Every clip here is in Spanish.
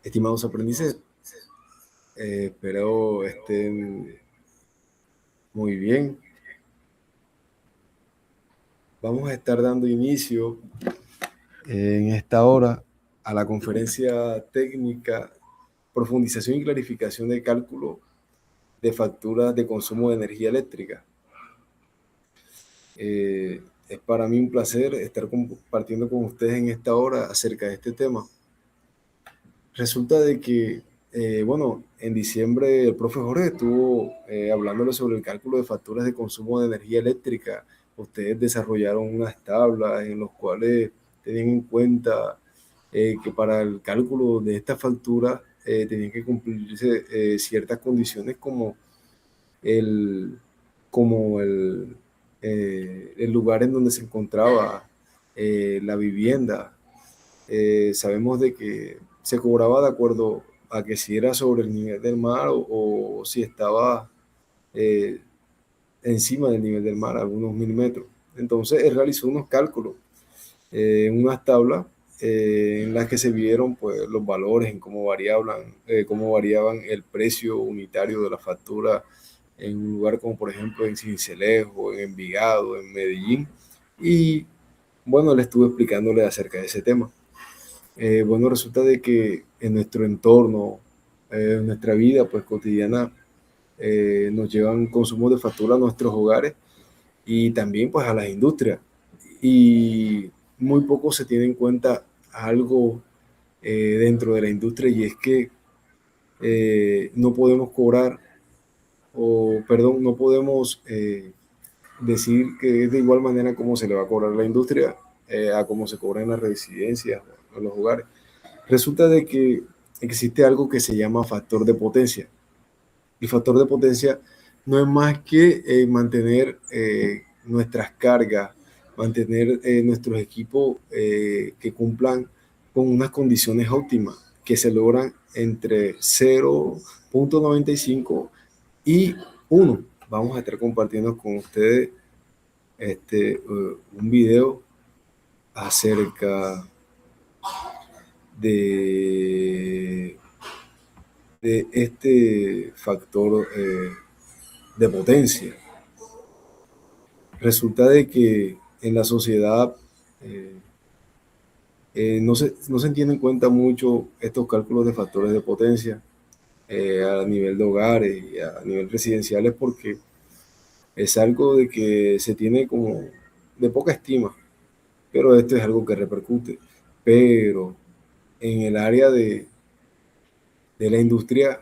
Estimados aprendices, espero estén muy bien. Vamos a estar dando inicio en esta hora a la conferencia técnica Profundización y clarificación de cálculo de facturas de consumo de energía eléctrica. Es para mí un placer estar compartiendo con ustedes en esta hora acerca de este tema. Resulta de que, en diciembre el profe Jorge estuvo hablándole sobre el cálculo de facturas de consumo de energía eléctrica. Ustedes desarrollaron unas tablas en las cuales tenían en cuenta que para el cálculo de esta factura tenían que cumplirse ciertas condiciones el, como el lugar en donde se encontraba la vivienda. Sabemos de que se cobraba de acuerdo a que si era sobre el nivel del mar o si estaba eh, encima del nivel del mar, algunos milímetros. Entonces él realizó unos cálculos en unas tablas en las que se vieron pues, los valores, en cómo variaban el precio unitario de la factura en un lugar como por ejemplo en Sincelejo, en Envigado, en Medellín. Y bueno, le estuve explicándole acerca de ese tema. Resulta de que en nuestro entorno, en nuestra vida pues cotidiana, nos llevan consumos de factura a nuestros hogares y también pues a las industrias. Y muy poco se tiene en cuenta algo dentro de la industria, y es que no podemos cobrar, o perdón, no podemos decir que es de igual manera como se le va a cobrar a la industria a como se cobra en las residencias o en los hogares. Resulta de que existe algo que se llama factor de potencia. El factor de potencia no es más que mantener nuestras cargas, mantener nuestros equipos que cumplan con unas condiciones óptimas que se logran entre 0,95 y 1. Vamos a estar compartiendo con ustedes un video acerca de este factor de potencia. Resulta de que en la sociedad no se tienen en cuenta mucho estos cálculos de factores de potencia a nivel de hogares y a nivel residenciales, porque es algo de que se tiene como de poca estima, pero esto es algo que repercute. Pero en el área de la industria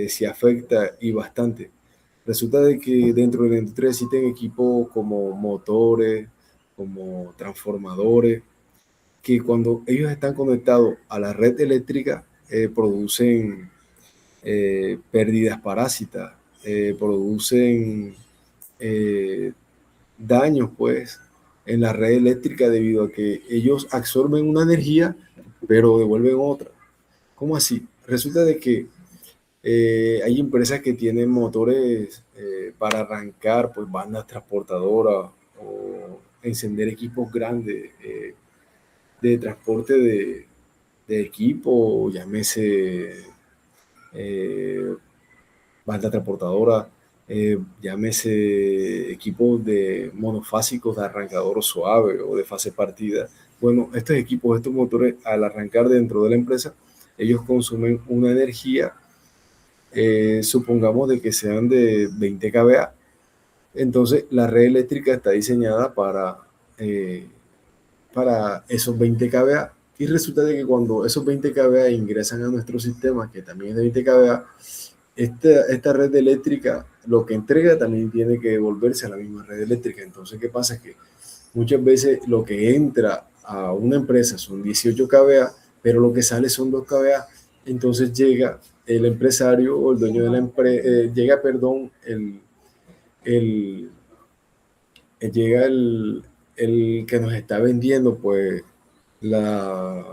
se afecta y bastante. Resulta de que dentro de la industria existen equipos como motores, como transformadores, que cuando ellos están conectados a la red eléctrica producen pérdidas parásitas, producen eh, daños pues en la red eléctrica debido a que ellos absorben una energía pero devuelven otra. ¿Cómo así? Resulta de que hay empresas que tienen motores para arrancar pues bandas transportadoras o encender equipos grandes de transporte de equipo, llámese eh, banda transportadora, llámese equipos de monofásicos de arrancador suave o de fase partida. Bueno, estos equipos, estos motores, al arrancar dentro de la empresa, ellos consumen una energía, supongamos de que sean de 20 kVA. Entonces, la red eléctrica está diseñada para esos 20 kVA. Y resulta de que cuando esos 20 kVA ingresan a nuestro sistema, que también es de 20 kVA, esta red eléctrica lo que entrega también tiene que devolverse a la misma red eléctrica. Entonces, ¿qué pasa? Que muchas veces lo que entra a una empresa son 18 kVA, pero lo que sale son 2 kVA. Entonces llega el empresario o el dueño de la empresa, llega, perdón, el, llega el que nos está vendiendo, pues, la,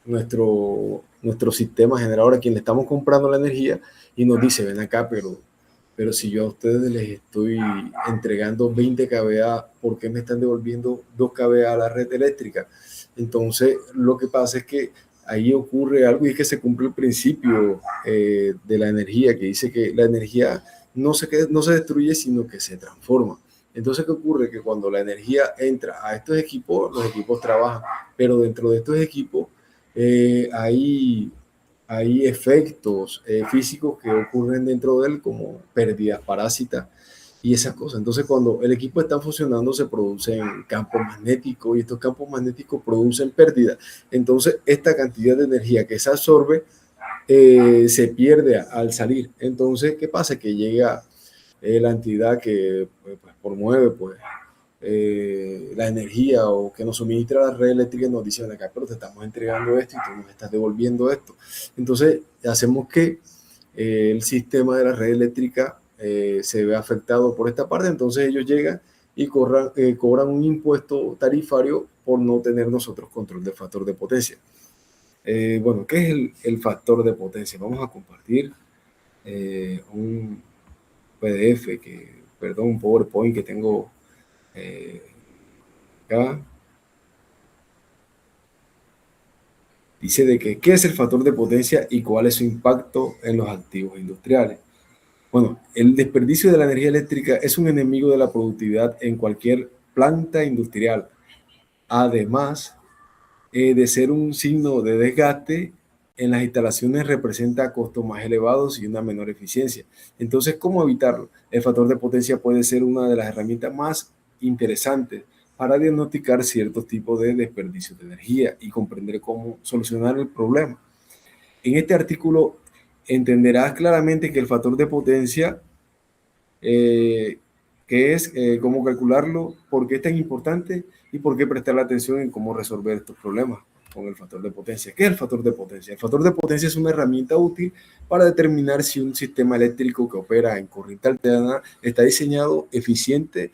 nuestro sistema generador, a quien le estamos comprando la energía, y nos dice, ven acá, pero si yo a ustedes les estoy entregando 20 kVA, ¿por qué me están devolviendo 2 kVA a la red eléctrica? Entonces, lo que pasa es que ahí ocurre algo y es que se cumple el principio de la energía, que dice que la energía no se destruye, sino que se transforma. Entonces, ¿qué ocurre? Que cuando la energía entra a estos equipos, los equipos trabajan, pero dentro de estos equipos eh, hay, hay efectos físicos que ocurren dentro de él, como pérdidas parásitas y esas cosas. Entonces, cuando el equipo está funcionando, se producen campos magnéticos y estos campos magnéticos producen pérdidas. Entonces, esta cantidad de energía que se absorbe se pierde al salir. Entonces, ¿qué pasa? Que llega la entidad que pues, promueve pues, la energía o que nos suministra la red eléctrica y nos dice, acá, pero te estamos entregando esto y tú nos estás devolviendo esto. Entonces, hacemos que el sistema de la red eléctrica se ve afectado por esta parte. Entonces, ellos llegan y cobran un impuesto tarifario por no tener nosotros control del factor de potencia. Bueno, ¿qué es el factor de potencia? Vamos a compartir un PDF, un PowerPoint que tengo acá. Dice de que qué es el factor de potencia y cuál es su impacto en los activos industriales. Bueno, el desperdicio de la energía eléctrica es un enemigo de la productividad en cualquier planta industrial. Además, de ser un signo de desgaste, en las instalaciones representa costos más elevados y una menor eficiencia. Entonces, ¿cómo evitarlo? El factor de potencia puede ser una de las herramientas más interesantes para diagnosticar ciertos tipos de desperdicio de energía y comprender cómo solucionar el problema. En este artículo entenderás claramente que el factor de potencia, eh, qué es, cómo calcularlo, por qué es tan importante y por qué prestar atención en cómo resolver estos problemas con el factor de potencia. ¿Qué es el factor de potencia? El factor de potencia es una herramienta útil para determinar si un sistema eléctrico que opera en corriente alterna está diseñado eficiente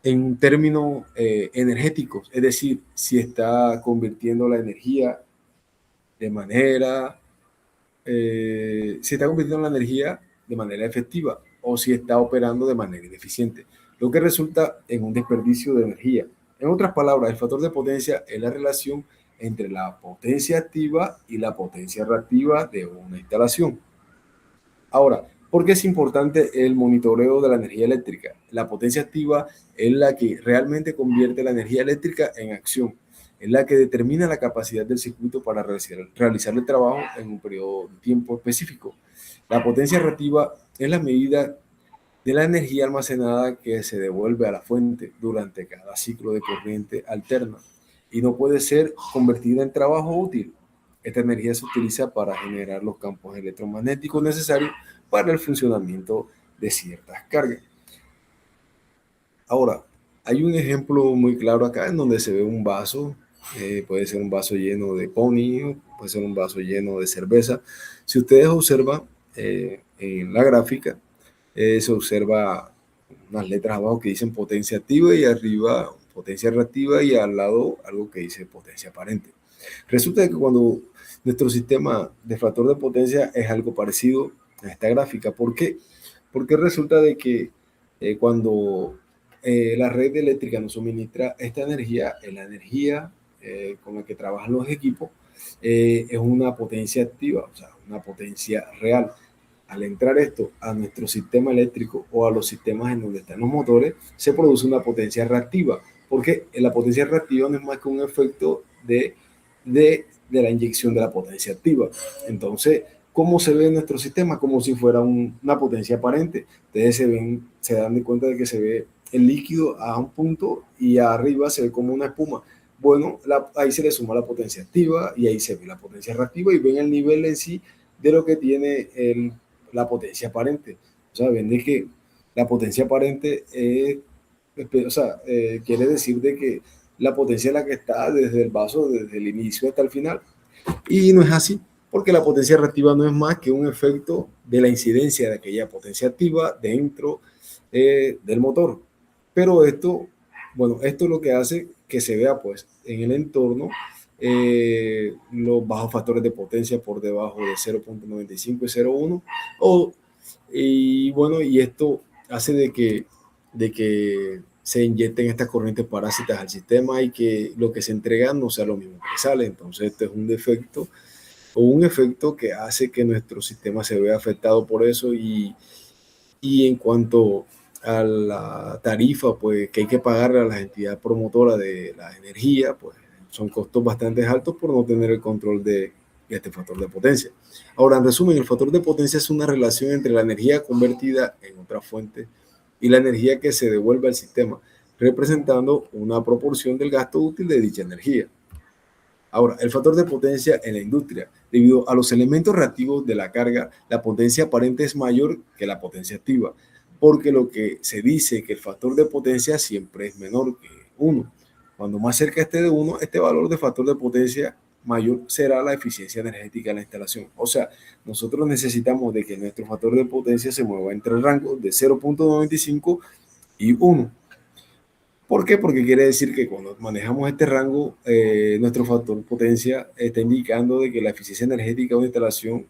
en términos energéticos, es decir, si está convirtiendo la energía de manera si está convirtiendo la energía de manera efectiva o si está operando de manera ineficiente, lo que resulta en un desperdicio de energía. En otras palabras, el factor de potencia es la relación entre la potencia activa y la potencia reactiva de una instalación. Ahora, ¿por qué es importante el monitoreo de la energía eléctrica? La potencia activa es la que realmente convierte la energía eléctrica en acción, es la que determina la capacidad del circuito para realizar el trabajo en un periodo de tiempo específico. La potencia reactiva es la medida de la energía almacenada que se devuelve a la fuente durante cada ciclo de corriente alterna y no puede ser convertida en trabajo útil. Esta energía se utiliza para generar los campos electromagnéticos necesarios para el funcionamiento de ciertas cargas. Ahora, hay un ejemplo muy claro acá en donde se ve un vaso, puede ser un vaso lleno de pony, puede ser un vaso lleno de cerveza. Si ustedes observan en la gráfica, se observa unas letras abajo que dicen potencia activa y arriba potencia reactiva y al lado algo que dice potencia aparente. Resulta que cuando nuestro sistema de factor de potencia es algo parecido a esta gráfica, ¿por qué? Porque resulta de que cuando la red eléctrica nos suministra esta energía, la energía con la que trabajan los equipos es una potencia activa, o sea, una potencia real. Al entrar esto a nuestro sistema eléctrico o a los sistemas en donde están los motores, se produce una potencia reactiva, porque la potencia reactiva no es más que un efecto de la inyección de la potencia activa. Entonces, ¿cómo se ve en nuestro sistema? Como si fuera una potencia aparente. Ustedes se dan cuenta de que se ve el líquido a un punto y arriba se ve como una espuma. Bueno, ahí se le suma la potencia activa y ahí se ve la potencia reactiva y ven el nivel en sí de lo que tiene la potencia aparente. O sea, ven de que la potencia aparente quiere decir de que la potencia es la que está desde el vaso, desde el inicio hasta el final. Y no es así, porque la potencia reactiva no es más que un efecto de la incidencia de aquella potencia activa dentro del motor. Pero esto, bueno, esto es lo que hace que se vea pues en el entorno los bajos factores de potencia por debajo de 0.95 y 0.1 y bueno, y esto hace de que se inyecten estas corrientes parásitas al sistema y que lo que se entrega no sea lo mismo que sale. Entonces, este es un defecto o un efecto que hace que nuestro sistema se vea afectado por eso. Y en cuanto a la tarifa pues, que hay que pagarle a la entidad promotora de la energía, pues son costos bastante altos por no tener el control de este factor de potencia. Ahora, en resumen, el factor de potencia es una relación entre la energía convertida en otra fuente y la energía que se devuelve al sistema, representando una proporción del gasto útil de dicha energía. Ahora, el factor de potencia en la industria. Debido a los elementos reactivos de la carga, la potencia aparente es mayor que la potencia activa, porque lo que se dice que el factor de potencia siempre es menor que 1. Cuando más cerca esté de 1, este valor de factor de potencia mayor será la eficiencia energética de la instalación. O sea, nosotros necesitamos de que nuestro factor de potencia se mueva entre el rango de 0.95 y 1. ¿Por qué? Porque quiere decir que cuando manejamos este rango, nuestro factor potencia está indicando de que la eficiencia energética de una instalación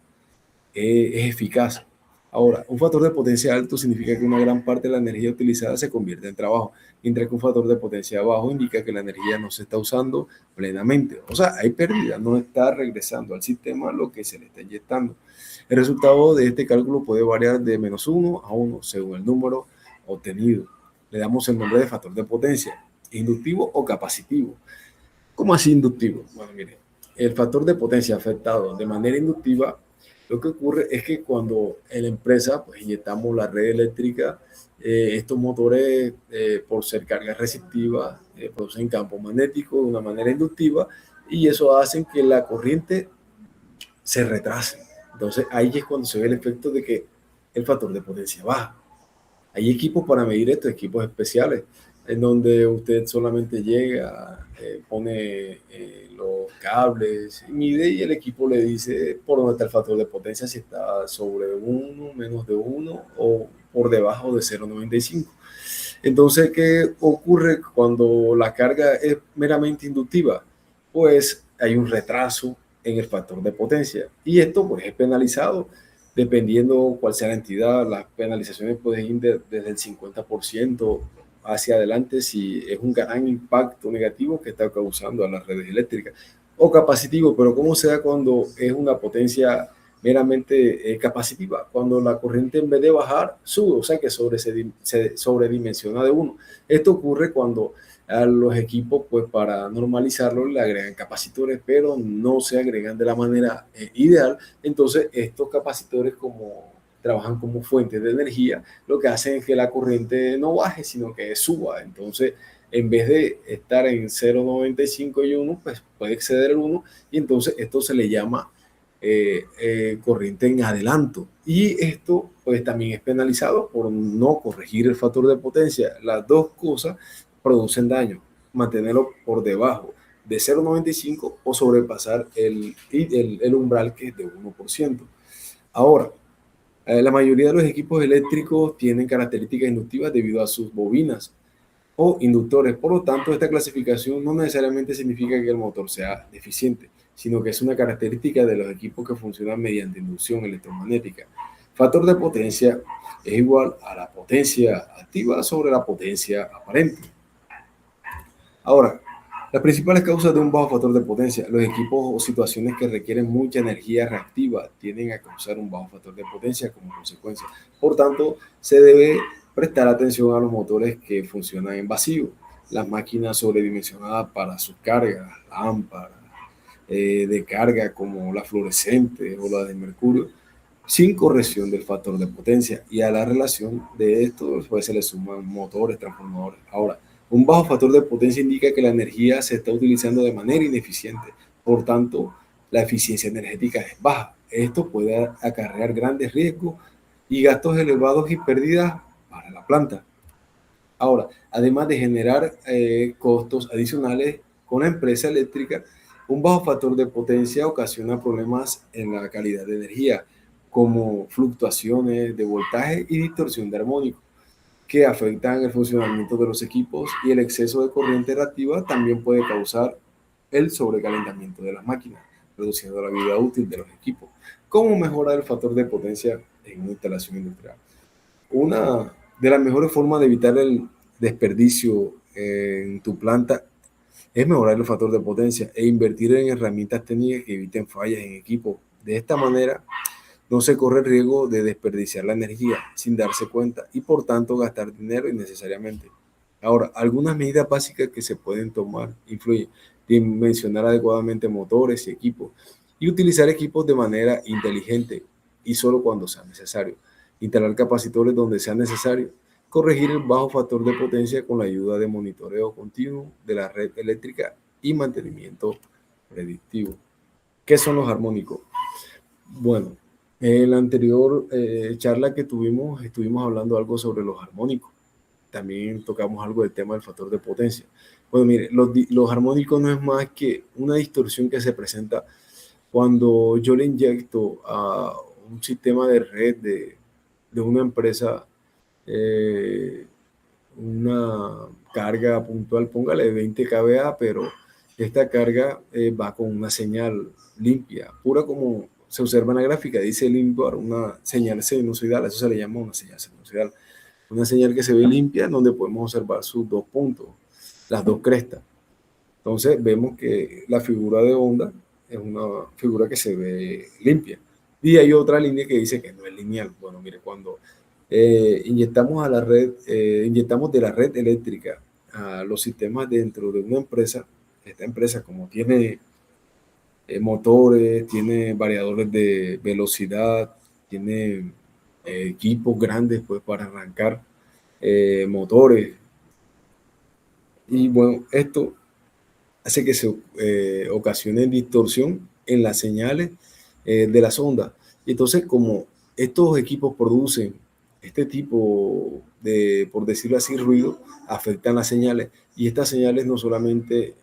es eficaz. Ahora, un factor de potencia alto significa que una gran parte de la energía utilizada se convierte en trabajo, mientras que un factor de potencia bajo indica que la energía no se está usando plenamente. O sea, hay pérdida, no está regresando al sistema lo que se le está inyectando. El resultado de este cálculo puede variar de -1 a 1 según el número obtenido. Le damos el nombre de factor de potencia, inductivo o capacitivo. ¿Cómo así inductivo? Bueno, mire, el factor de potencia afectado de manera inductiva, lo que ocurre es que cuando en la empresa pues, inyectamos la red eléctrica, estos motores, por ser cargas resistivas, producen campo magnético de una manera inductiva y eso hace que la corriente se retrase. Entonces ahí es cuando se ve el efecto de que el factor de potencia baja. Hay equipos para medir esto, equipos especiales, en donde usted solamente llega, pone los cables, mide y el equipo le dice por dónde está el factor de potencia, si está sobre 1, menos de 1 o por debajo de 0,95. Entonces, ¿qué ocurre cuando la carga es meramente inductiva? Pues hay un retraso en el factor de potencia y esto pues es penalizado dependiendo cuál sea la entidad. Las penalizaciones pueden ir desde el 50% hacia adelante si es un gran impacto negativo que está causando a las redes eléctricas. O capacitivo, pero ¿cómo se da cuando es una potencia meramente capacitiva? Cuando la corriente en vez de bajar, sube, o sea que se sobredimensiona de 1. Esto ocurre cuando a los equipos, pues para normalizarlo, le agregan capacitores, pero no se agregan de la manera ideal. Entonces, estos capacitores, como trabajan como fuentes de energía, lo que hacen es que la corriente no baje, sino que suba. Entonces, en vez de estar en 0,95 y 1, pues puede exceder el 1 y entonces esto se le llama corriente en adelanto. Y esto pues también es penalizado por no corregir el factor de potencia. Las dos cosas producen daño. Mantenerlo por debajo de 0,95 o sobrepasar el umbral que es de 1%. Ahora, la mayoría de los equipos eléctricos tienen características inductivas debido a sus bobinas o inductores. Por lo tanto, esta clasificación no necesariamente significa que el motor sea deficiente, sino que es una característica de los equipos que funcionan mediante inducción electromagnética. Factor de potencia es igual a la potencia activa sobre la potencia aparente. Ahora, las principales causas de un bajo factor de potencia: los equipos o situaciones que requieren mucha energía reactiva tienden a causar un bajo factor de potencia como consecuencia. Por tanto, se debe prestar atención a los motores que funcionan en vacío, las máquinas sobredimensionadas para sus cargas, lámparas de carga como la fluorescente o la de mercurio, sin corrección del factor de potencia, y a la relación de esto pues, se le suman motores, transformadores. Ahora, un bajo factor de potencia indica que la energía se está utilizando de manera ineficiente, por tanto, la eficiencia energética es baja. Esto puede acarrear grandes riesgos y gastos elevados y pérdidas para la planta. Ahora, además de generar costos adicionales con la empresa eléctrica, un bajo factor de potencia ocasiona problemas en la calidad de energía, como fluctuaciones de voltaje y distorsión de armónico, que afectan el funcionamiento de los equipos, y el exceso de corriente reactiva también puede causar el sobrecalentamiento de las máquinas, reduciendo la vida útil de los equipos. ¿Cómo mejorar el factor de potencia en una instalación industrial? Una de las mejores formas de evitar desperdicio en tu planta es mejorar el factor de potencia e invertir en herramientas técnicas que eviten fallas en equipo. De esta manera, no se corre el riesgo de desperdiciar la energía sin darse cuenta y por tanto gastar dinero innecesariamente. Ahora, algunas medidas básicas que se pueden tomar influyen dimensionar adecuadamente motores y equipos y utilizar equipos de manera inteligente y solo cuando sea necesario. Instalar capacitores donde sea necesario. Corregir el bajo factor de potencia con la ayuda de monitoreo continuo de la red eléctrica y mantenimiento predictivo. ¿Qué son los armónicos? Bueno, en la anterior charla que tuvimos, estuvimos hablando algo sobre los armónicos. También tocamos algo del tema del factor de potencia. Bueno, mire, los armónicos no es más que una distorsión que se presenta cuando yo le inyecto a un sistema de red de una empresa eh, una carga puntual, póngale 20 kVA, pero esta carga va con una señal limpia, pura como se observa en la gráfica, dice limbar, una señal sinusoidal, eso se le llama una señal sinusoidal, una señal que se ve limpia donde podemos observar sus dos puntos, las dos crestas. Entonces vemos que la figura de onda es una figura que se ve limpia. Y hay otra línea que dice que no es lineal. Bueno, mire, cuando inyectamos a la red, inyectamos de la red eléctrica a los sistemas dentro de una empresa, esta empresa como tiene motores, tiene variadores de velocidad, tiene equipos grandes pues para arrancar motores. Y bueno, esto hace que se ocasione distorsión en las señales de las ondas. Y entonces, como estos equipos producen este tipo de, por decirlo así, ruido, afectan las señales. Y estas señales no solamente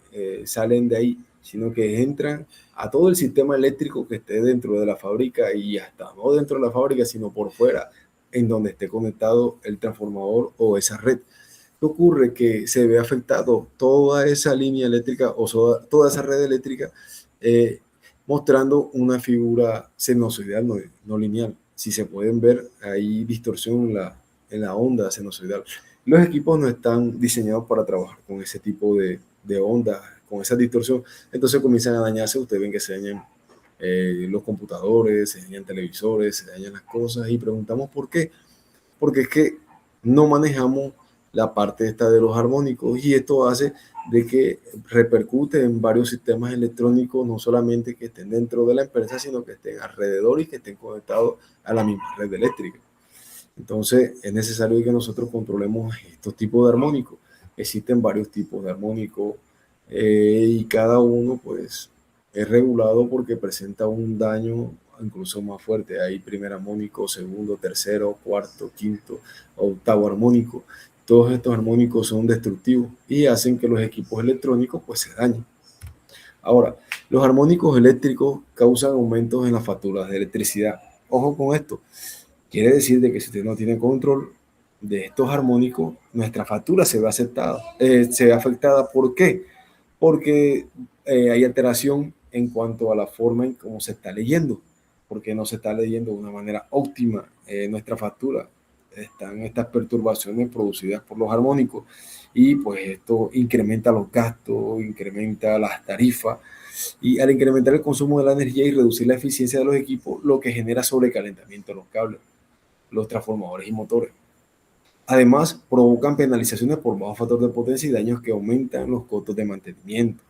salen de ahí, sino que entran a todo el sistema eléctrico que esté dentro de la fábrica y hasta no dentro de la fábrica, sino por fuera, en donde esté conectado el transformador o esa red. ¿Qué ocurre? Que se ve afectado toda esa línea eléctrica o toda esa red eléctrica eh, mostrando una figura sinusoidal no lineal. Si se pueden ver, hay distorsión en la onda sinusoidal. Los equipos no están diseñados para trabajar con ese tipo de ondas, con esa distorsión. Entonces comienzan a dañarse. Ustedes ven que se dañan los computadores, se dañan televisores, se dañan las cosas y preguntamos por qué. Porque es que no manejamos la parte esta de los armónicos y esto hace de que repercute en varios sistemas electrónicos, no solamente que estén dentro de la empresa, sino que estén alrededor y que estén conectados a la misma red eléctrica. Entonces es necesario que nosotros controlemos estos tipos de armónicos. Existen varios tipos de armónicos y cada uno pues es regulado porque presenta un daño incluso más fuerte. Hay primer armónico, segundo, tercero, cuarto, quinto, octavo armónico. Todos estos armónicos son destructivos y hacen que los equipos electrónicos pues se dañen. Ahora, los armónicos eléctricos causan aumentos en las facturas de electricidad. Ojo con esto. Quiere decir de que si usted no tiene control de estos armónicos, nuestra factura se ve afectada. ¿Por qué? Porque hay alteración en cuanto a la forma en cómo se está leyendo, porque no se está leyendo de una manera óptima nuestra factura. Están estas perturbaciones producidas por los armónicos y pues esto incrementa los gastos, incrementa las tarifas y al incrementar el consumo de la energía y reducir la eficiencia de los equipos, lo que genera sobrecalentamiento de los cables, los transformadores y motores. Además, provocan penalizaciones por bajo factor de potencia y daños que aumentan los costos de mantenimiento.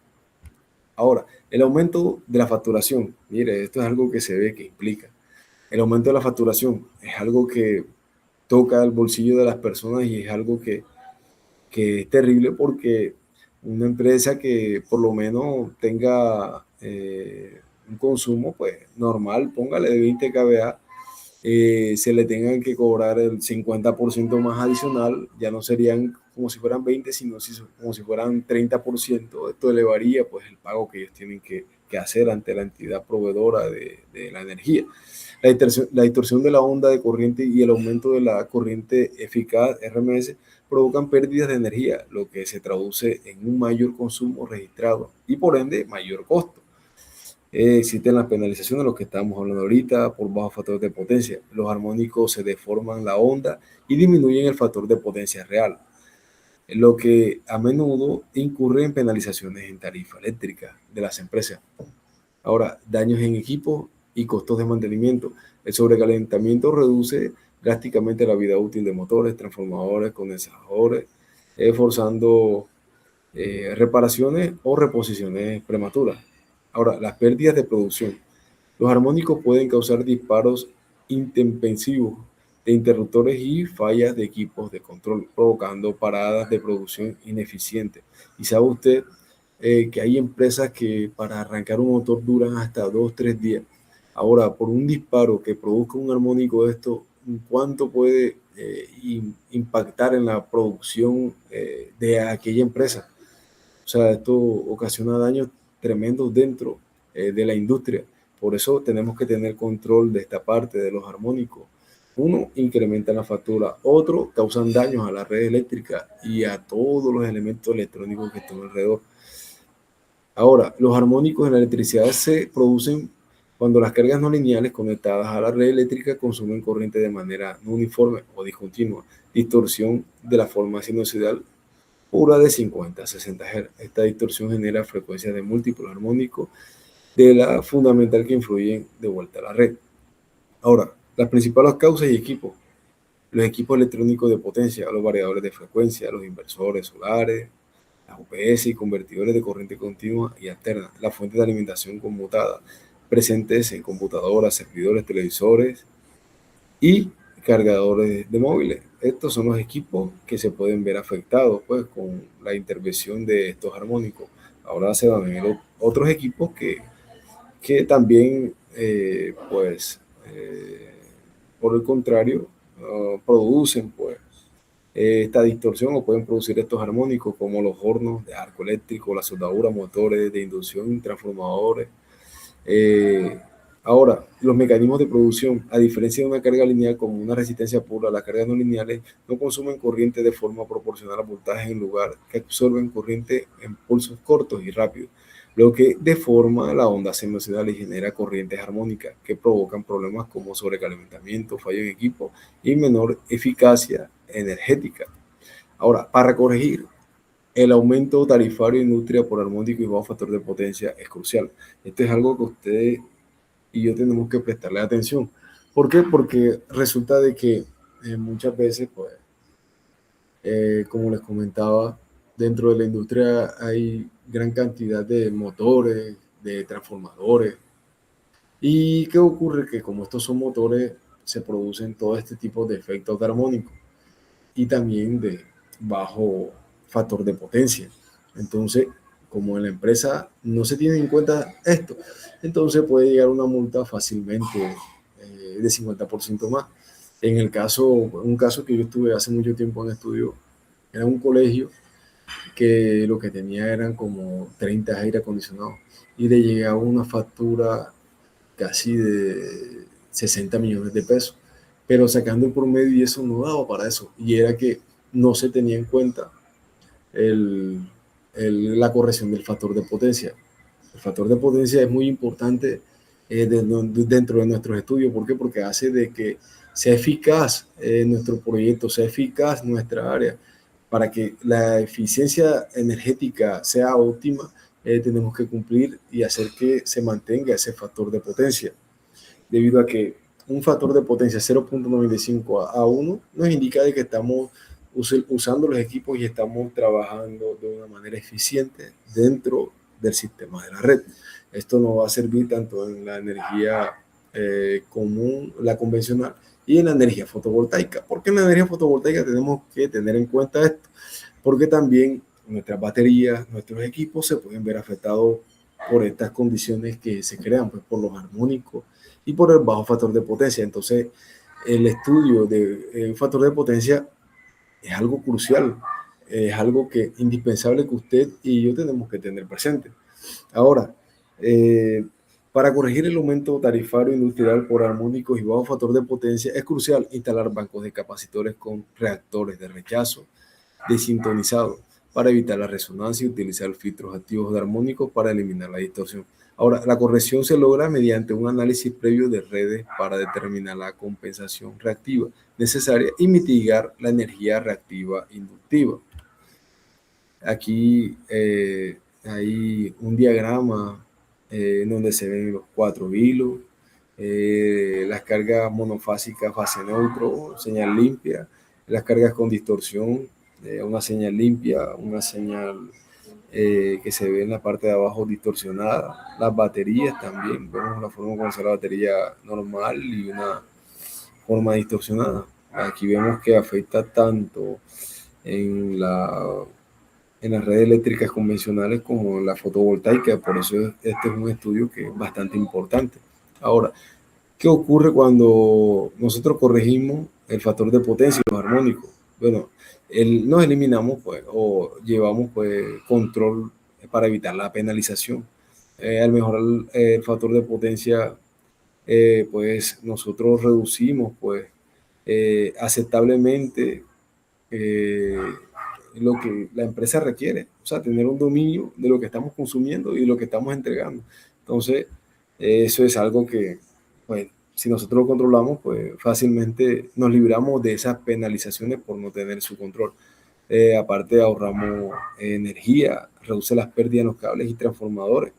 Ahora, el aumento de la facturación, mire, esto es algo que se ve que implica. El aumento de la facturación es algo que toca el bolsillo de las personas y es algo que es terrible porque una empresa que por lo menos tenga un consumo pues normal, póngale de 20 kVA, se le tengan que cobrar el 50% más adicional, ya no serían como si fueran 20, sino como si fueran 30%. Esto elevaría pues el pago que ellos tienen que hacer ante la entidad proveedora de la energía. La distorsión de la onda de corriente y el aumento de la corriente eficaz, RMS, provocan pérdidas de energía, lo que se traduce en un mayor consumo registrado y por ende mayor costo. Existen las penalizaciones de los que estamos hablando ahorita por bajo factor de potencia. Los armónicos se deforman la onda y disminuyen el factor de potencia real. lo que a menudo incurre en penalizaciones en tarifa eléctrica de las empresas. Ahora, daños en equipo y costos de mantenimiento. El sobrecalentamiento reduce drásticamente la vida útil de motores, transformadores, condensadores, forzando reparaciones o reposiciones prematuras. Ahora, las pérdidas de producción. Los armónicos pueden causar disparos intempestivos de interruptores y fallas de equipos de control, provocando paradas de producción ineficientes. Y sabe usted que hay empresas que para arrancar un motor duran hasta 2 o 3 días. Ahora, por un disparo que produzca un armónico de esto, ¿cuánto puede impactar en la producción de aquella empresa? O sea, esto ocasiona daños tremendos dentro de la industria. Por eso tenemos que tener control de esta parte de los armónicos. Uno, incrementa la factura. Otro, causan daños a la red eléctrica y a todos los elementos electrónicos que están alrededor. Ahora, los armónicos en la electricidad se producen cuando las cargas no lineales conectadas a la red eléctrica consumen corriente de manera no uniforme o discontinua, distorsión de la forma sinusoidal pura de 50 a 60 Hz. Esta distorsión genera frecuencias de múltiplos armónicos de la fundamental que influyen de vuelta a la red. Ahora, las principales causas y equipos. Los equipos electrónicos de potencia, los variadores de frecuencia, los inversores solares, las UPS y convertidores de corriente continua y alterna, las fuentes de alimentación conmutada presentes en computadoras, servidores, televisores y cargadores de móviles. Estos son los equipos que se pueden ver afectados pues, con la intervención de estos armónicos. Ahora se van a ver otros equipos que también, por el contrario, producen pues, esta distorsión o pueden producir estos armónicos como los hornos de arco eléctrico, la soldadura, motores de inducción, transformadores. Eh, Ahora, los mecanismos de producción, a diferencia de una carga lineal como una resistencia pura, las cargas no lineales no consumen corriente de forma proporcional al voltaje en lugar que absorben corriente en pulsos cortos y rápidos, lo que deforma la onda sinusoidal y genera corrientes armónicas que provocan problemas como sobrecalentamiento, fallo en equipo y menor eficacia energética. Ahora, para corregir el aumento tarifario de industria por armónico y bajo factor de potencia es crucial. Esto es algo que ustedes y yo tenemos que prestarle atención. ¿Por qué? Porque resulta de que muchas veces, pues, como les comentaba, dentro de la industria hay gran cantidad de motores, de transformadores. ¿Y qué ocurre? Que como estos son motores, se producen todo este tipo de efectos de armónico y también de bajo factor de potencia. Entonces, como en la empresa no se tiene en cuenta esto, entonces puede llegar una multa fácilmente de 50% más. En el caso, un caso que yo estuve hace mucho tiempo en estudio, era un colegio que lo que tenía eran como 30 aire acondicionados y le llegaba una factura casi de 60 millones de pesos, pero sacando el promedio y eso no daba para eso, y era que no se tenía en cuenta el, la corrección del factor de potencia. El factor de potencia es muy importante dentro de nuestros estudios. ¿Por qué? Porque hace de que sea eficaz nuestro proyecto, sea eficaz nuestra área. Para que la eficiencia energética sea óptima, tenemos que cumplir y hacer que se mantenga ese factor de potencia, debido a que un factor de potencia 0.95 a 1 nos indica de que estamos usando los equipos y estamos trabajando de una manera eficiente dentro del sistema de la red. Esto nos va a servir tanto en la energía común, la convencional, y en la energía fotovoltaica. ¿Por qué en la energía fotovoltaica tenemos que tener en cuenta esto? Porque también nuestras baterías, nuestros equipos se pueden ver afectados por estas condiciones que se crean, pues, por los armónicos y por el bajo factor de potencia. Entonces, el estudio de un factor de potencia es algo crucial, es algo que indispensable que usted y yo tenemos que tener presente. Ahora, para corregir el aumento tarifario industrial por armónicos y bajo factor de potencia, es crucial instalar bancos de capacitores con reactores de rechazo desintonizados para evitar la resonancia y utilizar filtros activos de armónicos para eliminar la distorsión. Ahora, la corrección se logra mediante un análisis previo de redes para determinar la compensación reactiva necesaria y mitigar la energía reactiva inductiva. Aquí hay un diagrama en donde se ven los 4 hilos, las cargas monofásicas, fase neutro, señal limpia, las cargas con distorsión, una señal limpia, una señal que se ve en la parte de abajo distorsionada, las baterías también, vemos la forma como se la batería normal y una forma distorsionada. Aquí vemos que afecta tanto en en las redes eléctricas convencionales como en la fotovoltaica, por eso este es un estudio que es bastante importante. Ahora, ¿qué ocurre cuando nosotros corregimos el factor de potencia y los armónicos? Bueno, nos eliminamos pues, o llevamos pues, control para evitar la penalización. Al mejorar el factor de potencia, pues nosotros reducimos pues, aceptablemente eh, lo que la empresa requiere, o sea, tener un dominio de lo que estamos consumiendo y de lo que estamos entregando. Entonces, eso es algo que, pues, si nosotros lo controlamos, pues fácilmente nos libramos de esas penalizaciones por no tener su control. Aparte, ahorramos energía, reduce las pérdidas en los cables y transformadores,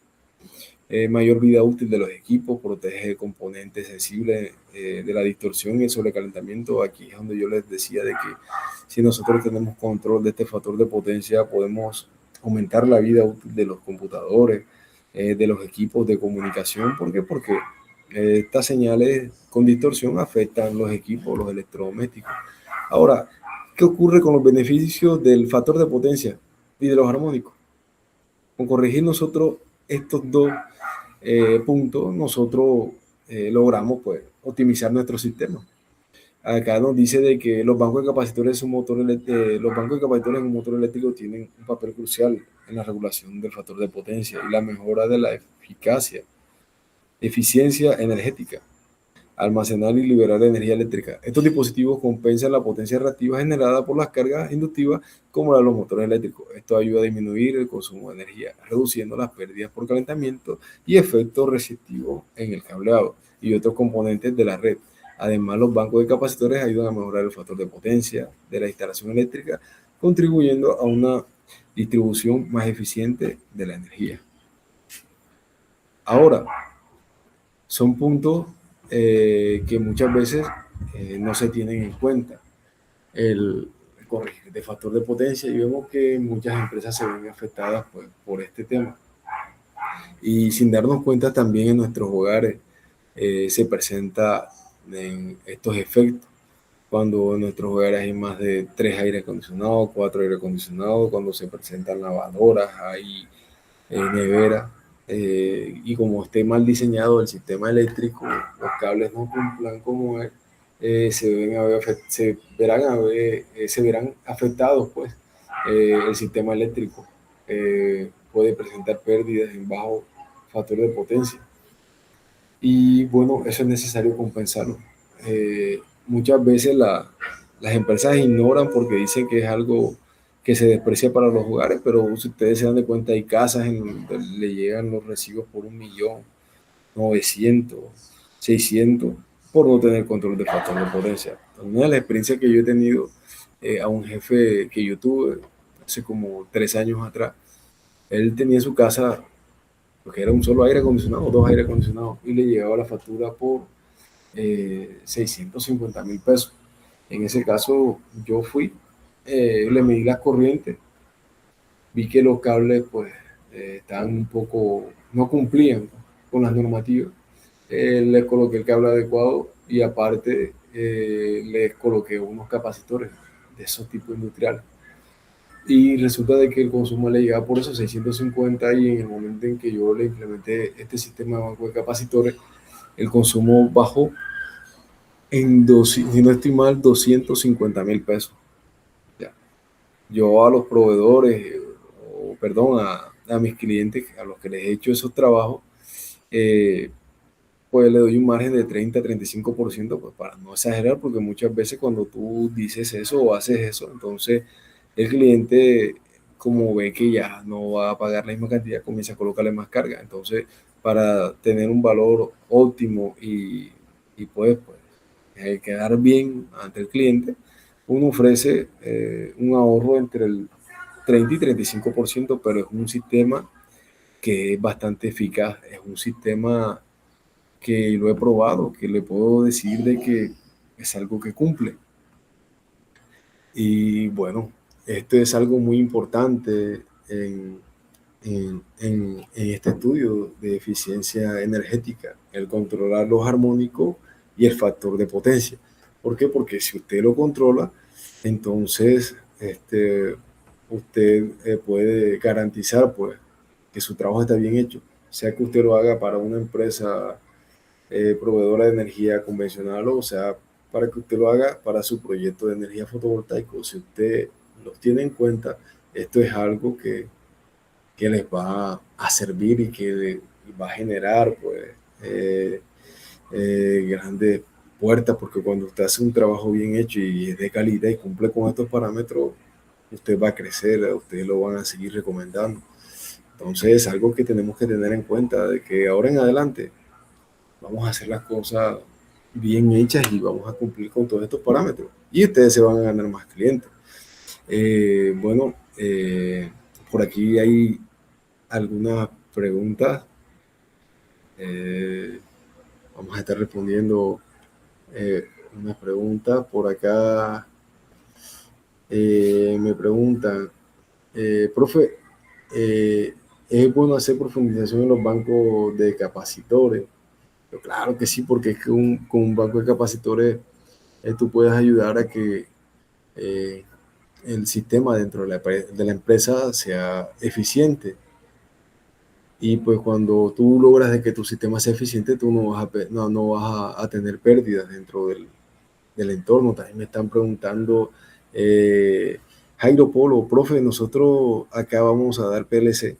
mayor vida útil de los equipos, protege componentes sensibles de la distorsión y el sobrecalentamiento. Aquí es donde yo les decía de que si nosotros tenemos control de este factor de potencia, podemos aumentar la vida útil de los computadores, de los equipos de comunicación. ¿Por qué? Porque estas señales con distorsión afectan los equipos, los electrodomésticos. Ahora, ¿qué ocurre con los beneficios del factor de potencia y de los armónicos? Con corregir nosotros estos dos puntos, nosotros logramos pues, optimizar nuestro sistema. Acá nos dice de que los bancos de capacitores, los bancos de capacitores en un motor eléctrico tienen un papel crucial en la regulación del factor de potencia y la mejora de la eficiencia energética, almacenar y liberar energía eléctrica. Estos dispositivos compensan la potencia reactiva generada por las cargas inductivas como la de los motores eléctricos. Esto ayuda a disminuir el consumo de energía, reduciendo las pérdidas por calentamiento y efectos receptivos en el cableado y otros componentes de la red. Además, los bancos de capacitores ayudan a mejorar el factor de potencia de la instalación eléctrica, contribuyendo a una distribución más eficiente de la energía. Ahora, son puntos que muchas veces no se tienen en cuenta. El corregir de factor de potencia y vemos que muchas empresas se ven afectadas pues, por este tema. Y sin darnos cuenta también en nuestros hogares se presenta en estos efectos. Cuando en nuestros hogares hay más de 3 aire acondicionados, 4 aire acondicionados, cuando se presentan lavadoras, hay nevera, y como esté mal diseñado el sistema eléctrico, los cables no cumplan como es, se verán afectados pues el sistema eléctrico. Puede presentar pérdidas en bajo factor de potencia y bueno, eso es necesario compensarlo. Muchas veces las empresas ignoran porque dicen que es algo que se desprecia para los hogares, pero si ustedes se dan de cuenta, hay casas en donde le llegan los recibos por 1.900.000, 600, por no tener control de factor de potencia. Una de las experiencias que yo he tenido a un jefe que yo tuve hace como 3 años atrás, él tenía en su casa, porque era un solo aire acondicionado, 2 aire acondicionados, y le llegaba la factura por 650.000 pesos. En ese caso, yo fui, le medí las corrientes, vi que los cables pues estaban un poco, no cumplían con las normativas. Les coloqué el cable adecuado y aparte les coloqué unos capacitores de esos tipos industriales. Y resulta de que el consumo le llegaba por esos 650 y en el momento en que yo le implementé este sistema de banco de capacitores, el consumo bajó en, si no estoy mal, 250.000 pesos. Ya. Yo a los proveedores, o perdón, a mis clientes, a los que les he hecho esos trabajos, eh, pues le doy un margen de 30-35%, pues para no exagerar, porque muchas veces cuando tú dices eso o haces eso, entonces el cliente, como ve que ya no va a pagar la misma cantidad, comienza a colocarle más carga. Entonces, para tener un valor óptimo y pues quedar bien ante el cliente, uno ofrece un ahorro entre el 30 y 35%, pero es un sistema que es bastante eficaz, es un sistema que lo he probado, que le puedo decir de que es algo que cumple. Y bueno, esto es algo muy importante en este estudio de eficiencia energética, el controlar los armónicos y el factor de potencia. ¿Por qué? Porque si usted lo controla, entonces usted puede garantizar pues, que su trabajo está bien hecho, sea que usted lo haga para una empresa proveedora de energía convencional o sea para que usted lo haga para su proyecto de energía fotovoltaico. Si usted los tiene en cuenta, esto es algo que les va a servir y que va a generar pues eh, grandes puertas, porque cuando usted hace un trabajo bien hecho y es de calidad y cumple con estos parámetros, usted va a crecer, a usted lo van a seguir recomendando. Entonces es algo que tenemos que tener en cuenta, de que ahora en adelante vamos a hacer las cosas bien hechas y vamos a cumplir con todos estos parámetros. Y ustedes se van a ganar más clientes. Bueno, por aquí hay algunas preguntas. Eh, Vamos a estar respondiendo unas preguntas. Por acá me preguntan, profe, ¿es bueno hacer profundización en los bancos de capacitores? Pero claro que sí, porque es que con un banco de capacitores tú puedes ayudar a que eh, el sistema dentro de la empresa sea eficiente. Y pues cuando tú logras de que tu sistema sea eficiente, tú no vas a tener pérdidas dentro del entorno. También me están preguntando, Jairo Polo, profe, nosotros acá vamos a dar PLC.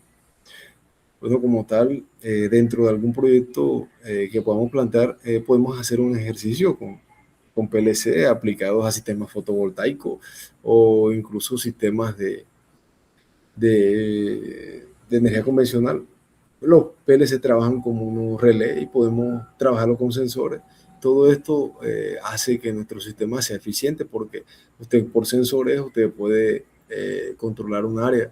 Bueno, como tal, dentro de algún proyecto que podamos plantear, podemos hacer un ejercicio con PLC aplicados a sistemas fotovoltaicos o incluso sistemas de energía convencional. Los PLC trabajan como unos relés y podemos trabajarlo con sensores. Todo esto hace que nuestro sistema sea eficiente porque usted por sensores usted puede controlar un área,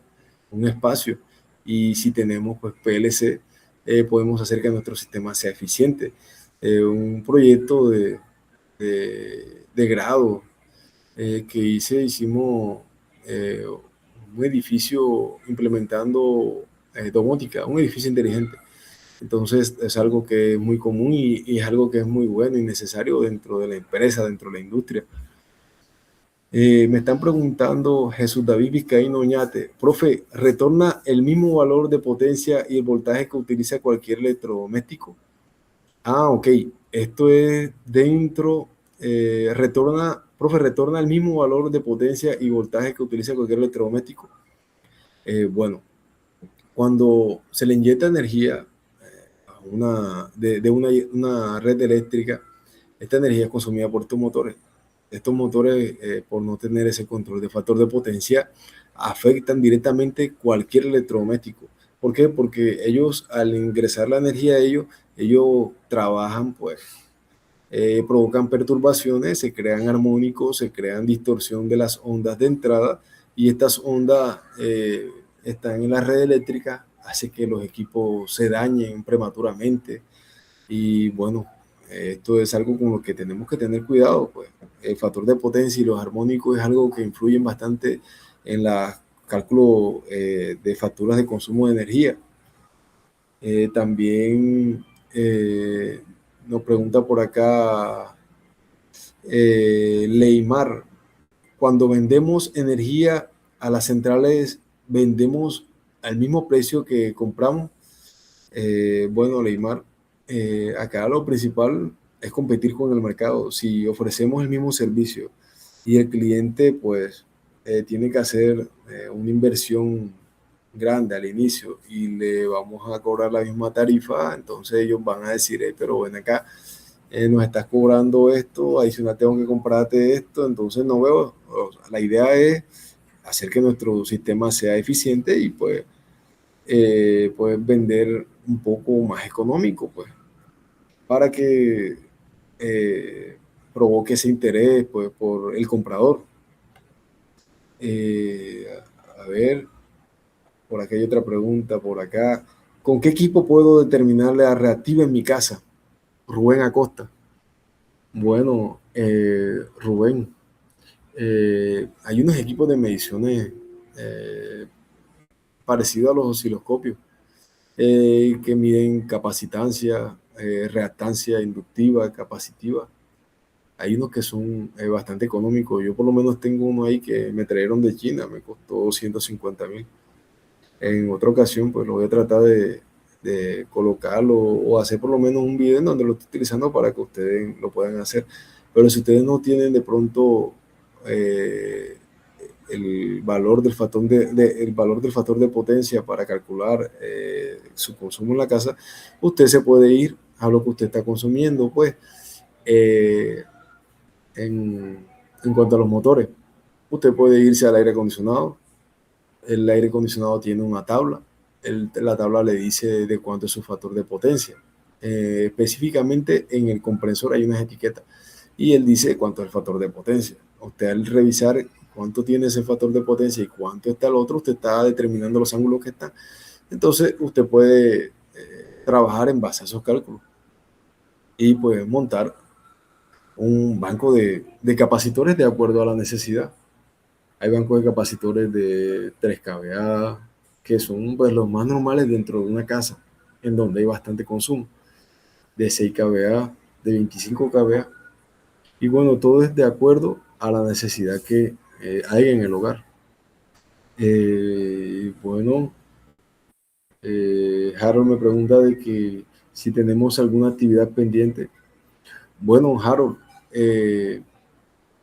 un espacio. Y si tenemos pues PLC, podemos hacer que nuestro sistema sea eficiente. Un proyecto de grado hicimos eh, un edificio implementando domótica, un edificio inteligente. Entonces es algo que es muy común y es algo que es muy bueno y necesario dentro de la empresa, dentro de la industria. Me están preguntando Jesús David Vizcaíno Oñate, profe, ¿retorna el mismo valor de potencia y el voltaje que utiliza cualquier electrodoméstico? Ah, ok. Esto es dentro, profe, retorna el mismo valor de potencia y voltaje que utiliza cualquier electrodoméstico. Bueno, cuando se le inyecta energía a una red eléctrica, esta energía es consumida por estos motores. Estos motores, por no tener ese control de factor de potencia, afectan directamente cualquier electrodoméstico. ¿Por qué? Porque ellos, al ingresar la energía a ellos trabajan, pues, provocan perturbaciones, se crean armónicos, se crean distorsión de las ondas de entrada y estas ondas están en la red eléctrica, hace que los equipos se dañen prematuramente y bueno, esto es algo con lo que tenemos que tener cuidado, pues el factor de potencia y los armónicos es algo que influyen bastante en la cálculo de facturas de consumo de energía. También nos pregunta por acá Leimar, cuando vendemos energía a las centrales, vendemos al mismo precio que compramos. Bueno, Leimar, acá lo principal es competir con el mercado. Si ofrecemos el mismo servicio y el cliente pues tiene que hacer una inversión grande al inicio y le vamos a cobrar la misma tarifa, entonces ellos van a decir, pero ven acá, nos estás cobrando esto, adicional tengo que comprarte esto, entonces no veo, o sea, la idea es hacer que nuestro sistema sea eficiente y pues vender un poco más económico, pues, para que eh, provoque ese interés pues, por el comprador. Eh, A ver, por acá hay otra pregunta, por acá. ¿Con qué equipo puedo determinar la reactiva en mi casa? Rubén Acosta. Bueno, Rubén, hay unos equipos de mediciones eh, parecidos a los osciloscopios que miden capacitancia, reactancia inductiva, capacitiva. Hay unos que son bastante económicos. Yo por lo menos tengo uno ahí que me trajeron de China, me costó 150.000. En otra ocasión, pues lo voy a tratar de colocarlo o hacer por lo menos un video en donde lo estoy utilizando para que ustedes lo puedan hacer. Pero si ustedes no tienen de pronto eh, el valor del factor el valor del factor de potencia para calcular su consumo en la casa, usted se puede ir a lo que usted está consumiendo, pues, eh, en cuanto a los motores. Usted puede irse al aire acondicionado. El aire acondicionado tiene una tabla. La tabla le dice de cuánto es su factor de potencia. Específicamente en el compresor hay unas etiquetas y él dice cuánto es el factor de potencia. Usted al revisar cuánto tiene ese factor de potencia y cuánto está el otro, usted está determinando los ángulos que están. Entonces usted puede trabajar en base a esos cálculos y pues montar un banco de capacitores de acuerdo a la necesidad. Hay bancos de capacitores de 3 kVA, que son pues, los más normales dentro de una casa, en donde hay bastante consumo, de 6 kVA, de 25 kVA. Y bueno, todo es de acuerdo a la necesidad que hay en el hogar. Bueno, Harold me pregunta de que si tenemos alguna actividad pendiente. Bueno, Harold,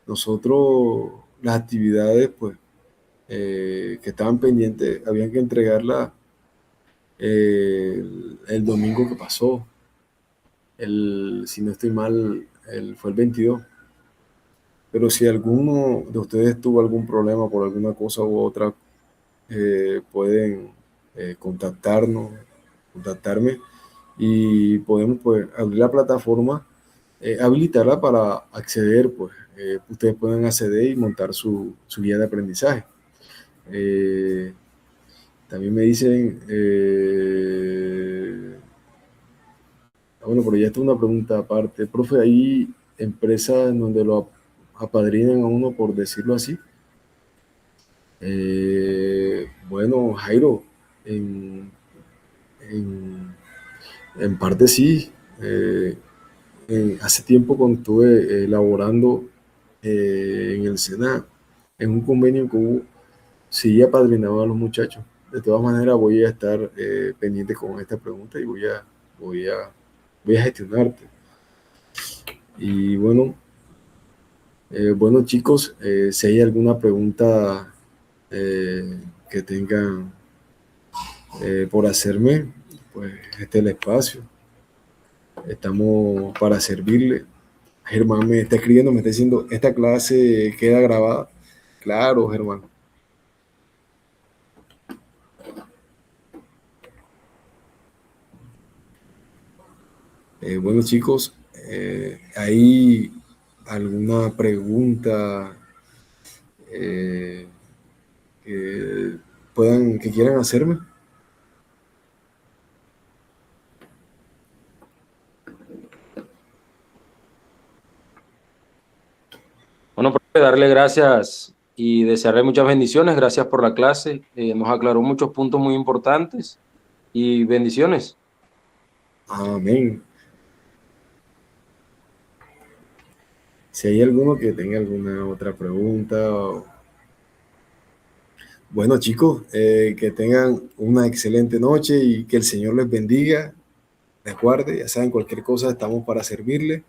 nosotros las actividades pues que estaban pendientes, habían que entregarla el domingo que pasó, si no estoy mal, fue el 22. Pero si alguno de ustedes tuvo algún problema por alguna cosa u otra, pueden contactarme y podemos pues abrir la plataforma, habilitarla para acceder, pues ustedes pueden acceder y montar su guía de aprendizaje. También me dicen, bueno, pero ya está una pregunta aparte. Profe, ¿hay empresas en donde lo apadrinan a uno, por decirlo así? Bueno, Jairo, en, en, en parte sí. Hace tiempo cuando estuve elaborando en el SENA, en un convenio que hubo, sí apadrinaba a los muchachos. De todas maneras, voy a estar pendiente con esta pregunta y voy a, voy a gestionarte. Y bueno chicos, si hay alguna pregunta que tengan por hacerme, pues este es el espacio. Estamos para servirle. Germán me está escribiendo, me está diciendo, esta clase queda grabada. Claro, Germán. Bueno chicos, ¿hay alguna pregunta eh, que que quieran hacerme? Bueno, profe, darle gracias y desearle muchas bendiciones. Gracias por la clase. Nos aclaró muchos puntos muy importantes y bendiciones. Amén. Si hay alguno que tenga alguna otra pregunta. Bueno chicos, que tengan una excelente noche y que el Señor les bendiga, les guarde. Ya saben, cualquier cosa estamos para servirles.